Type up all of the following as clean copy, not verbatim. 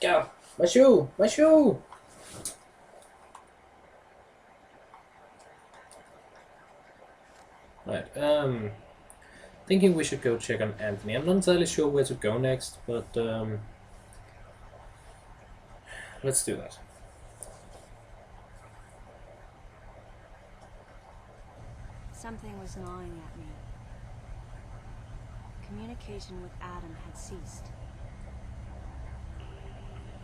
Go! My shoe! My shoe! Right, thinking we should go check on Anthony. I'm not entirely sure where to go next, but let's do that. Something was gnawing at me. Communication with Adam had ceased.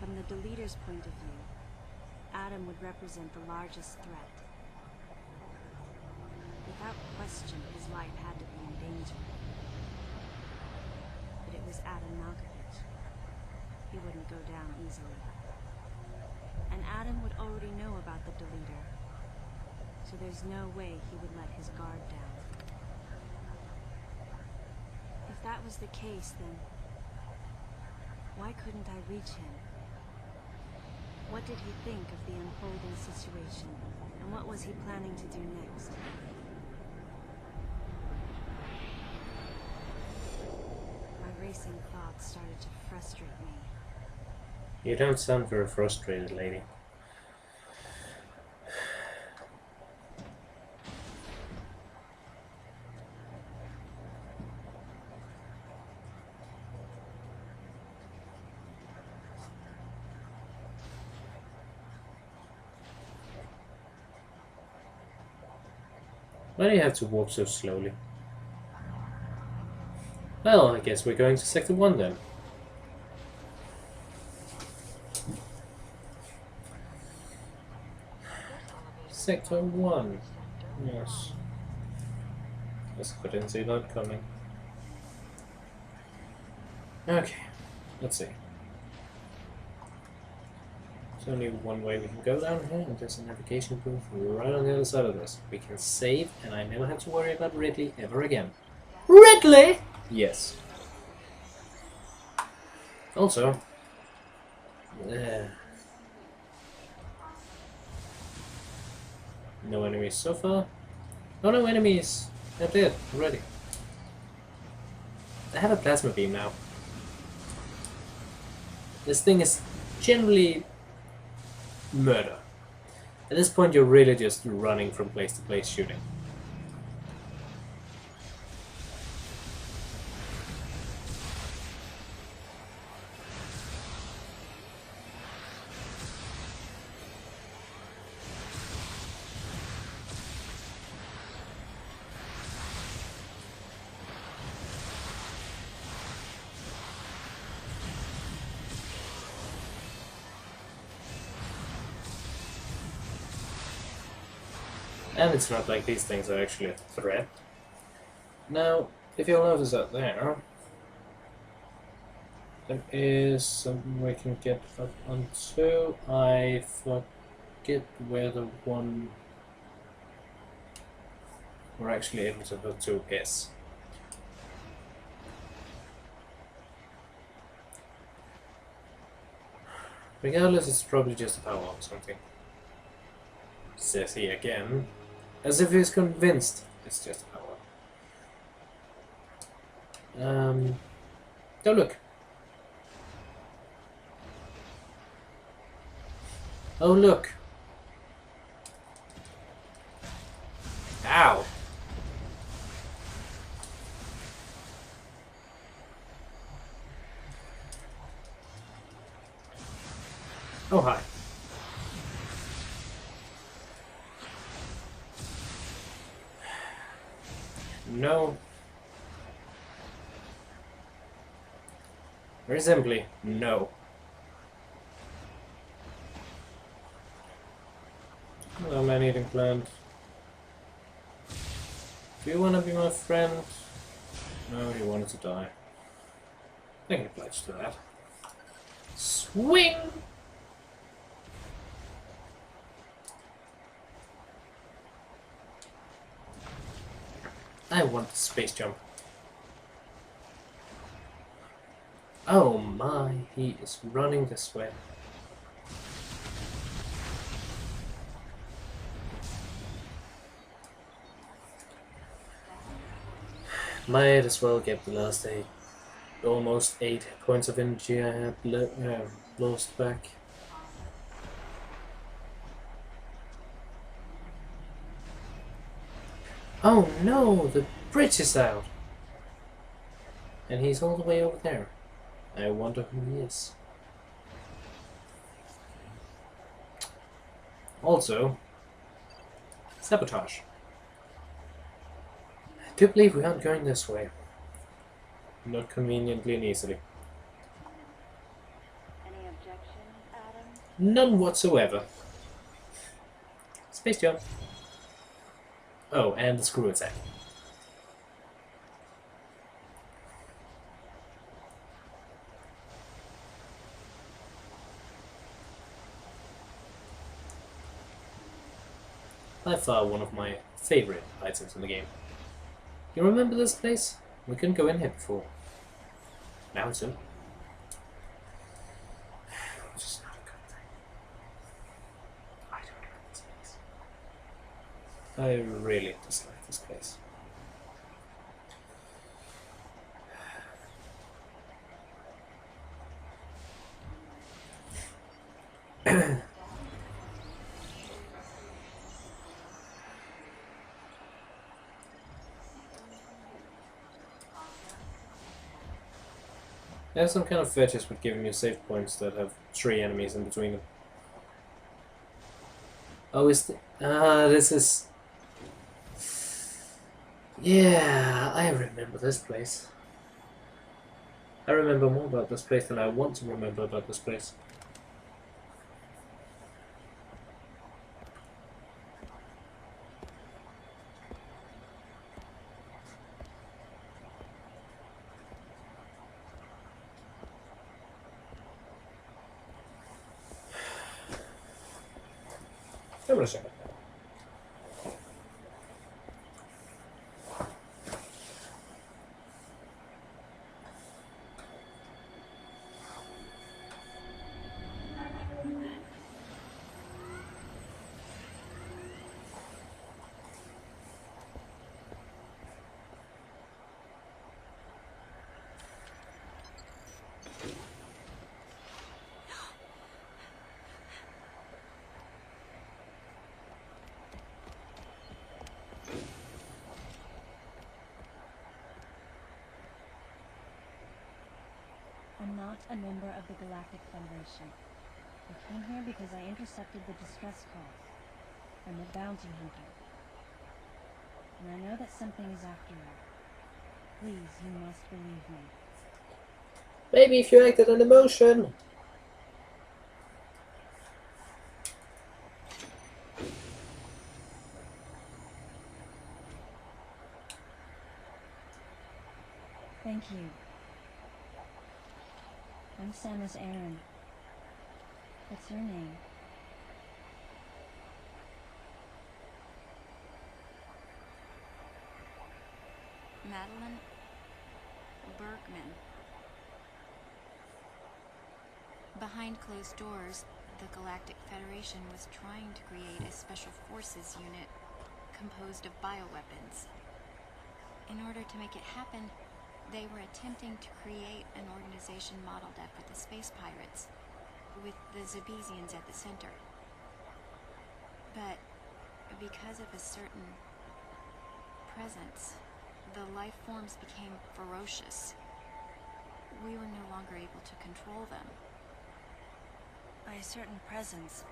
From the deleter's point of view, Adam would represent the largest threat. Without question, his life had to be in danger. But it was Adam Malkovich. He wouldn't go down easily. And Adam would already know about the deleter, so there's no way he would let his guard down. If that was the case, then why couldn't I reach him? What did he think of the unfolding situation, and what was he planning to do next? My racing thoughts started to frustrate me. You don't sound very frustrated, lady. Why do you have to walk so slowly? Well, I guess we're going to Sector 1 then. Sector 1. Yes. Guess I didn't see that coming. Okay, let's see. There's only one way we can go down here, and there's a navigation booth right on the other side of this. We can save, and I never have to worry about Ridley ever again. Ridley? Yes. Also, no enemies so far. Oh, no enemies. They're dead already. I have a plasma beam now. This thing is generally murder. At this point, you're really just running from place to place shooting. And it's not like these things are actually a threat. Now, if you'll notice out there is something we can get up onto. I forget where the one we're actually able to hook to is. Regardless, it's probably just a power or something. Says he again. As if he's convinced it's just power. Don't look. Oh, look. Ow. Oh, hi. No. Very simply, no. Hello, man-eating plant. Do you want to be my friend? No, he wanted to die. I can pledge to that. Swing! I want the space jump. Oh my, he is running this way. Might as well get the last aid. almost 8 points of energy I had lost back. Oh no, the bridge is out! And he's all the way over there. I wonder who he is. Also, sabotage. I do believe we aren't going this way. Not conveniently and easily. Any objections, Adam? None whatsoever. Space jump. Oh, and the screw attack. By far one of my favorite items in the game. You remember this place? We couldn't go in here before. Now it's in. Which is not a good thing. I don't like this place. I really dislike this place. There's some kind of fetches with giving you save points that have 3 enemies in between them. Oh, this is... Yeah, I remember this place. I remember more about this place than I want to remember about this place. I'm gonna check it. I'm not a member of the Galactic Federation. I came here because I intercepted the distress call. I'm a bounty hunter. And I know that something is after me. Please, you must believe me. Maybe if you acted on emotion. Thank you. I'm Samus Aran. What's your name? Madeline Bergman. Behind closed doors, the Galactic Federation was trying to create a special forces unit composed of bioweapons. In order to make it happen, they were attempting to create an organization modeled after the space pirates, with the Zebesians at the center. But because of a certain presence, the life forms became ferocious. We were no longer able to control them. By a certain presence.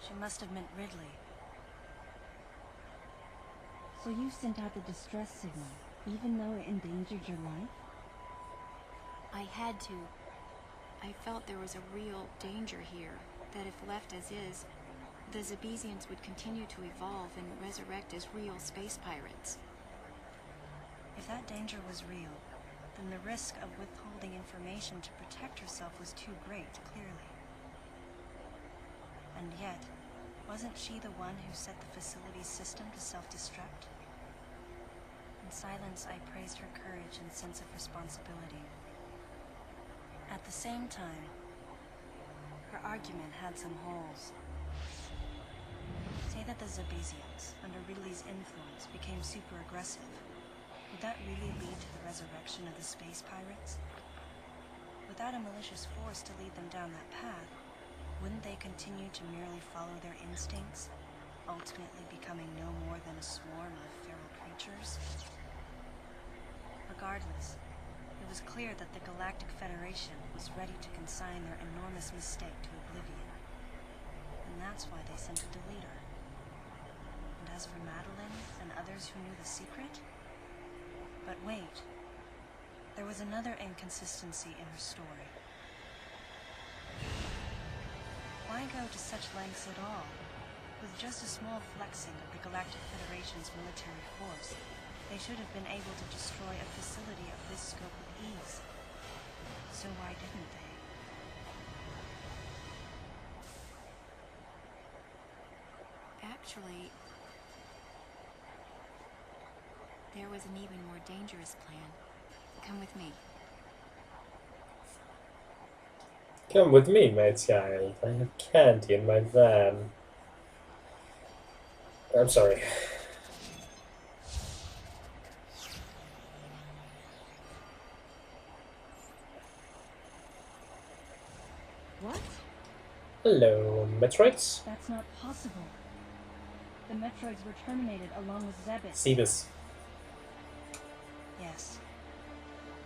She must have meant Ridley. So you sent out the distress signal, even though it endangered your life? I had to. I felt there was a real danger here, that if left as is, the Zebesians would continue to evolve and resurrect as real space pirates. If that danger was real, then the risk of withholding information to protect herself was too great, clearly. And yet, wasn't she the one who set the facility's system to self-destruct? In silence, I praised her courage and sense of responsibility. At the same time, her argument had some holes. Say that the Zebesians, under Ridley's influence, became super aggressive. Would that really lead to the resurrection of the space pirates? Without a malicious force to lead them down that path, wouldn't they continue to merely follow their instincts, ultimately becoming no more than a swarm of feral creatures? Regardless, it was clear that the Galactic Federation was ready to consign their enormous mistake to oblivion. And that's why they sent a deleter. And as for Madeline and others who knew the secret? But wait, there was another inconsistency in her story. Why go to such lengths at all? With just a small flexing of the Galactic Federation's military force, they should have been able to destroy a facility of this scope with ease. So why didn't they? Actually, there was an even more dangerous plan. Come with me. Come with me, my child. I have candy in my van. I'm sorry. What? Hello, Metroids. That's not possible. The Metroids were terminated along with Zebit. Sebus. Yes.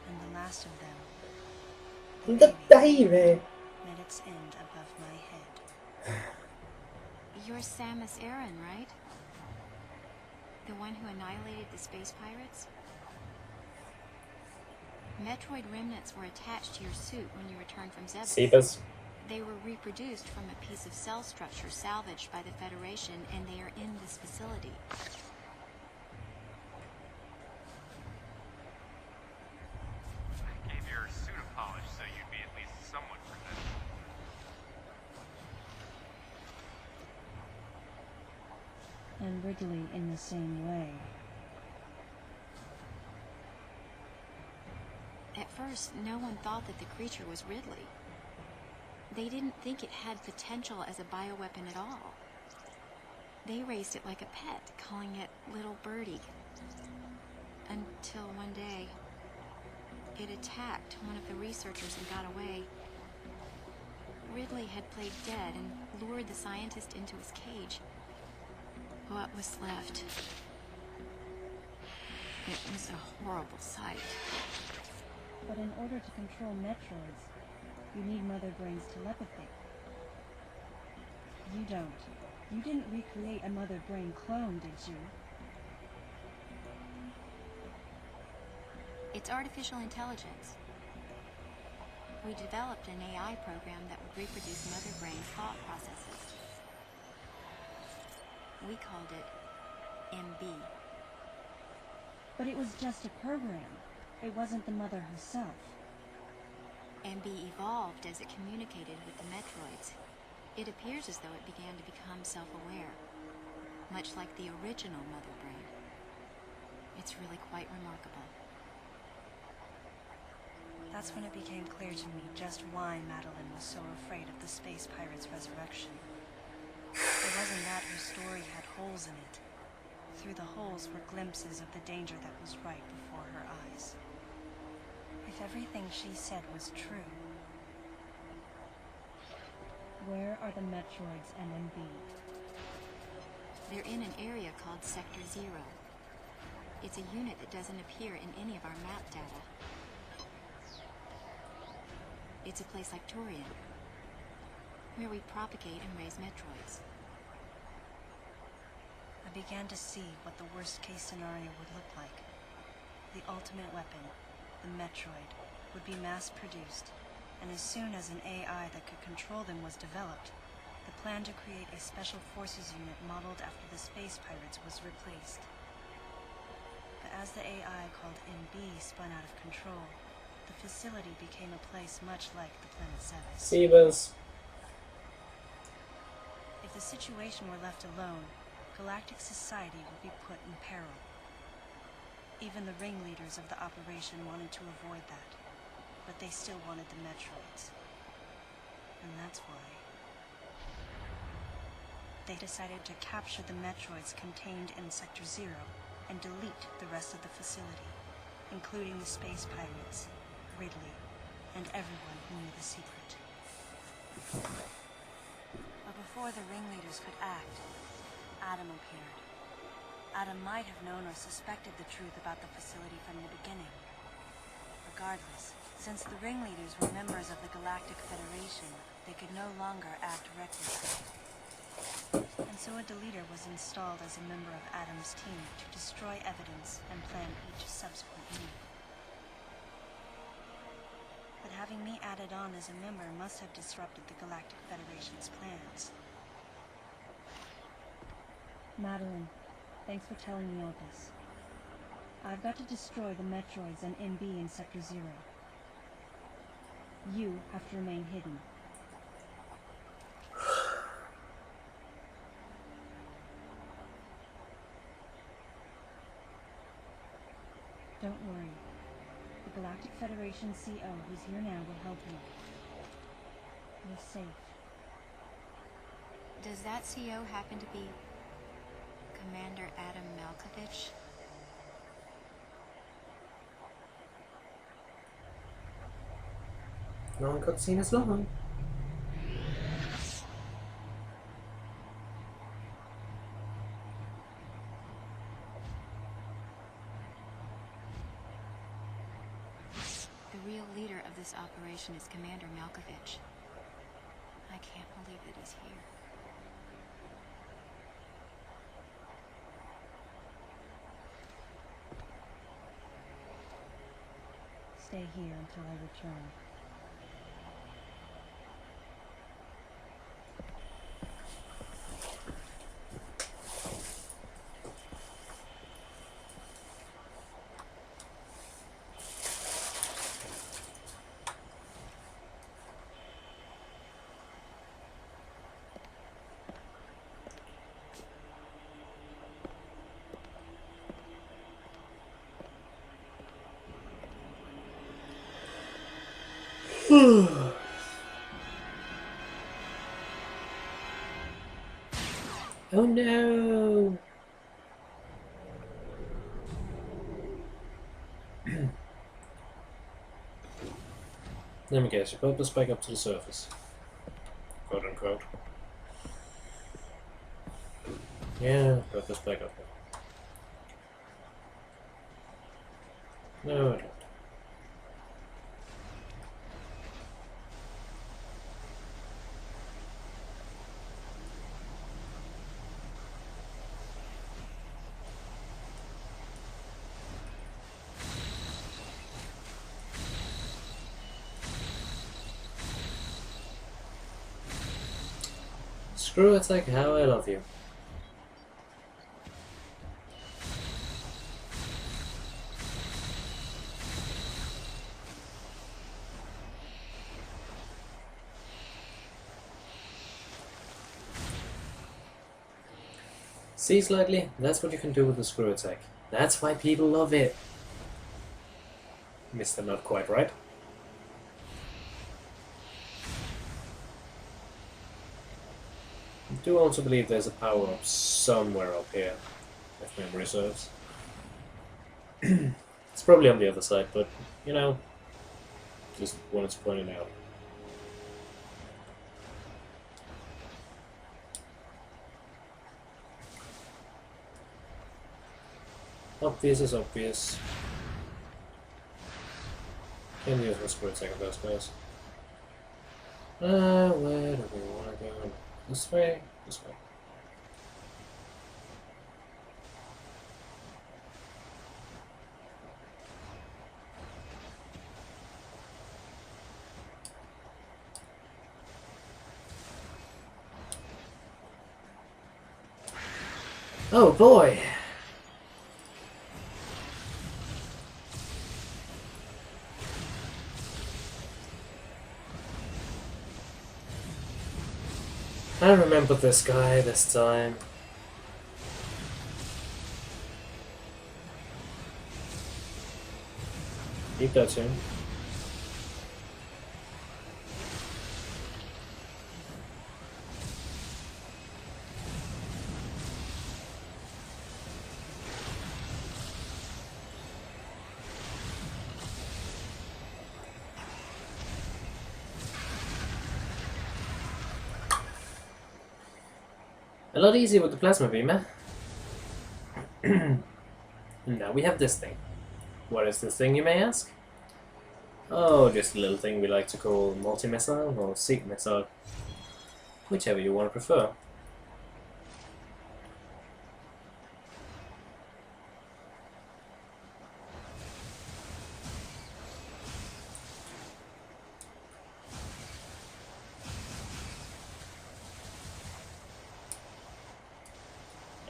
And the last of them, The baby. met its end above my head. You're Samus Aran, right? The one who annihilated the space pirates? Metroid remnants were attached to your suit when you returned from Zebes. Sebus. They were reproduced from a piece of cell structure salvaged by the Federation, and they are in this facility. I gave your suit a polish so you'd be at least somewhat presentable. And Ridley in the same way. At first, no one thought that the creature was Ridley. They didn't think it had potential as a bioweapon at all. They raised it like a pet, calling it Little Birdie. Until one day, it attacked one of the researchers and got away. Ridley had played dead and lured the scientist into his cage. What was left? It was a horrible sight. But in order to control Metroids, you need Mother Brain's telepathy. You don't. You didn't recreate a Mother Brain clone, did you? It's artificial intelligence. We developed an AI program that would reproduce Mother Brain's thought processes. We called it MB. But it was just a program. It wasn't the mother herself. MB evolved as it communicated with the Metroids. It appears as though it began to become self-aware, much like the original Mother Brain. It's really quite remarkable. That's when it became clear to me just why Madeline was so afraid of the space pirate's resurrection. It wasn't that her story had holes in it. Through the holes were glimpses of the danger that was right before her eyes. If everything she said was true, where are the Metroids and MB? They're in an area called Sector 0. It's a unit that doesn't appear in any of our map data. It's a place like Turian, where we propagate and raise Metroids. I began to see what the worst-case scenario would look like. The ultimate weapon, the Metroid, would be mass-produced, and as soon as an AI that could control them was developed, the plan to create a special forces unit modeled after the space pirates was replaced. But as the AI called MB spun out of control, the facility became a place much like the planet Sebes. Sebus. If the situation were left alone, galactic society would be put in peril. Even the ringleaders of the operation wanted to avoid that, but they still wanted the Metroids. And that's why they decided to capture the Metroids contained in Sector 0 and delete the rest of the facility. including the space pirates, Ridley, and everyone who knew the secret. But before the ringleaders could act, Adam appeared. Adam might have known or suspected the truth about the facility from the beginning. Regardless, since the ringleaders were members of the Galactic Federation, they could no longer act recklessly. And so a deleter was installed as a member of Adam's team to destroy evidence and plan each subsequent move. But having me added on as a member must have disrupted the Galactic Federation's plans. Madeline, thanks for telling me all this. I've got to destroy the Metroids and MB in Sector 0. You have to remain hidden. Don't worry. The Galactic Federation CO who's here now will help you. You're safe. Does that CO happen to be Commander Adam Malkovich? Long cutscene is long. The real leader of this operation is Commander Malkovich. I can't believe that he's here. Stay here until I return. Oh no! Let me guess, you put this back up to the surface. Quote unquote. Yeah, put this back up there. No, I don't. Screw it's like how I love you. See slightly? That's what you can do with the screw attack. That's why people love it. Mr. Not Quite Right. I do also believe there's a power-up somewhere up here, if memory serves. It's probably on the other side, but, you know, just wanted to point it out. Obvious is obvious. Can use my screw attack of those guys. Where do we want to go? This way? This way. Oh boy! I remember this guy this time. Keep that soon. A lot easier with the plasma beam, eh? Now we have this thing. What is this thing, you may ask? Oh, just a little thing we like to call multi-missile or seek missile. Whichever you want to prefer.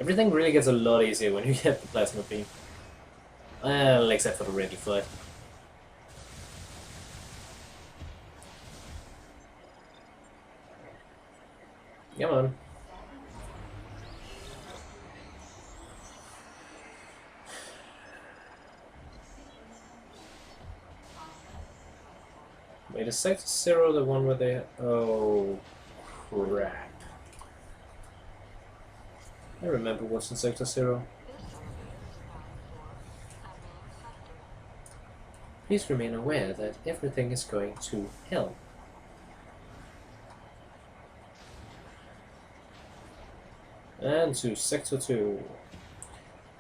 Everything really gets a lot easier when you get the plasma beam. Well, except for the ready flight. Come on. Wait, is Sector 0 the one where they... Oh, crap. I remember what's in Sector 0. Please remain aware that everything is going to hell. And to Sector 2.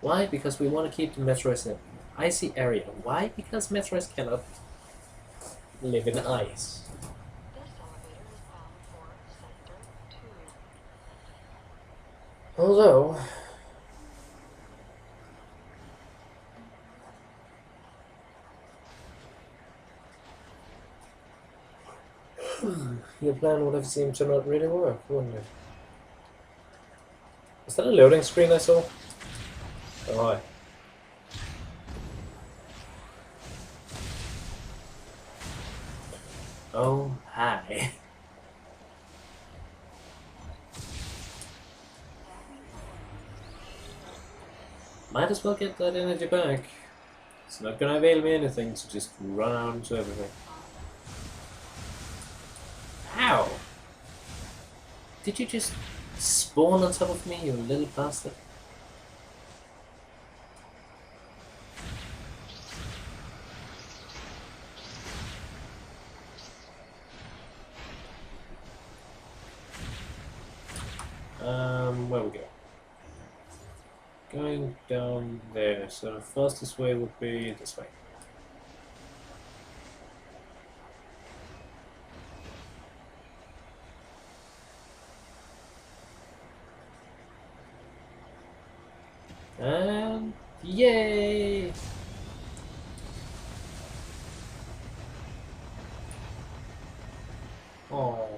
Why? Because we want to keep the Metroids in an icy area. Why? Because Metroids cannot live in ice. Although... your plan would have seemed to not really work, wouldn't it? Was that a loading screen I saw? Oh, hi. Oh, hi. Might as well get that energy back. It's not gonna avail me anything to just run out into everything. How? Did you just spawn on top of me, you little bastard? Where we go? Going down there, so the fastest way would be this way. And yay! Oh.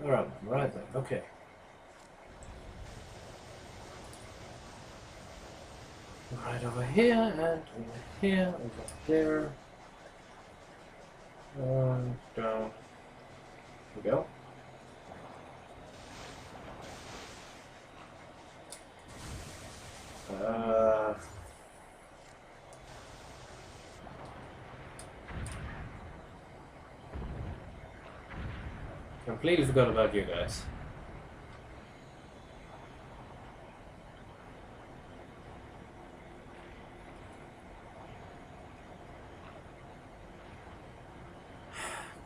Alright, right then, okay. Right over here, and over here, over there. Down. Here we go. Completely forgot about you guys.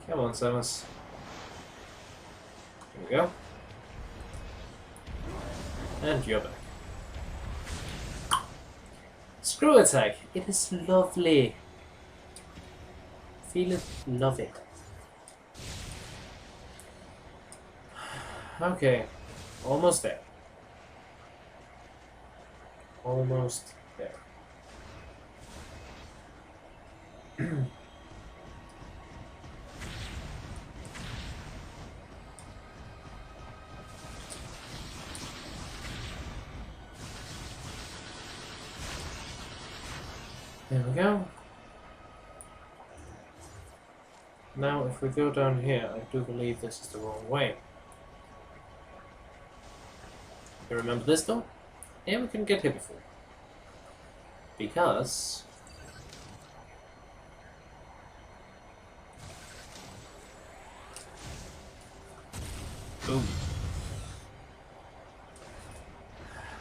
Come on, Samus. Here we go. And you're back. Screw attack. It is lovely. Feel it, love it. Okay, almost there. Almost there. There we go. Now if we go down here, I do believe this is the wrong way. You remember this though? Yeah, we couldn't get here before. Because... boom.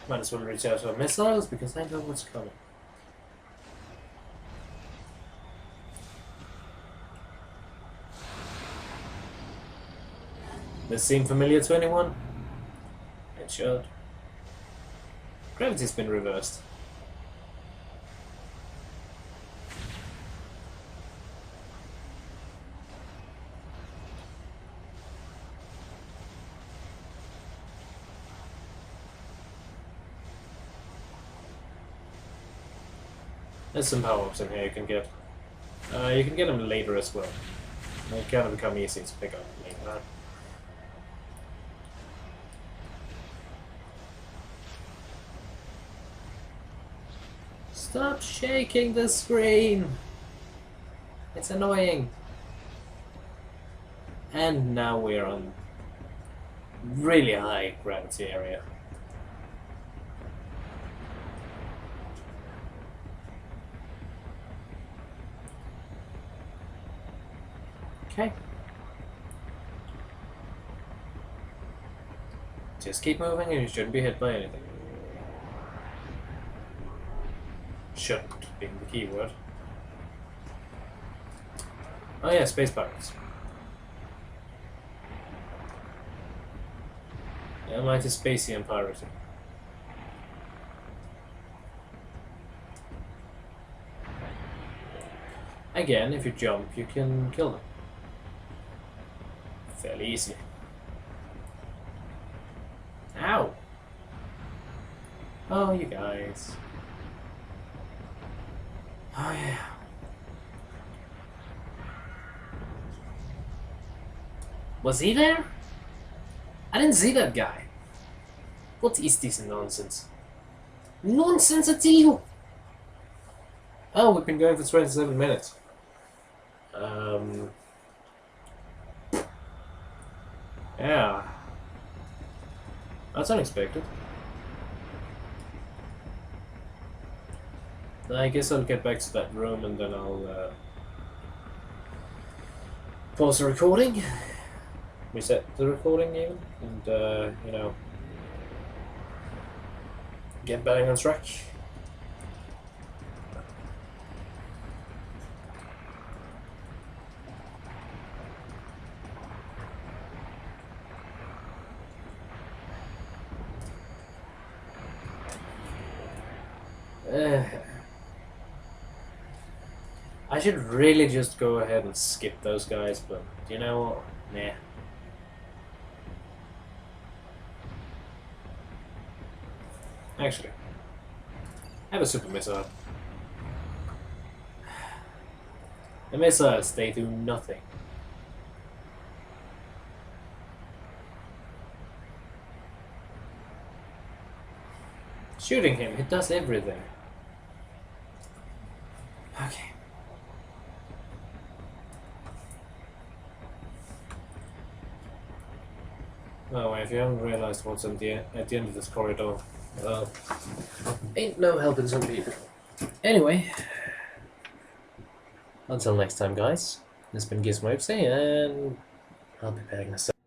Might as well reach out to our missiles because I know what's coming. This seem familiar to anyone? It should. Gravity's been reversed. There's some power-ups in here you can get. You can get them later as well. They kind of become easy to pick up later on. Stop shaking the screen! It's annoying! And now we're on really high gravity area. Okay. Just keep moving and you shouldn't be hit by anything. Shouldn't being the key word. Oh yeah, space pirates. Yeah, mighty spacey and piracy. Again, if you jump, you can kill them. Fairly easy. Ow! Oh, you guys. Oh, yeah. Was he there? I didn't see that guy. What is this nonsense? Nonsense, I tell you! Oh, we've been going for 27 minutes. Yeah. That's unexpected. I guess I'll get back to that room and then I'll pause the recording, reset the recording even, and you know, get back on track. I should really just go ahead and skip those guys, but you know what? Nah. Actually, I have a super missile. The missiles, they do nothing. Shooting him, it does everything. Okay. Oh, if you haven't realized what's at the end of this corridor, well, ain't no helping some people. Anyway, until next time, guys, this has been Gizmo, and I'll be back in a second.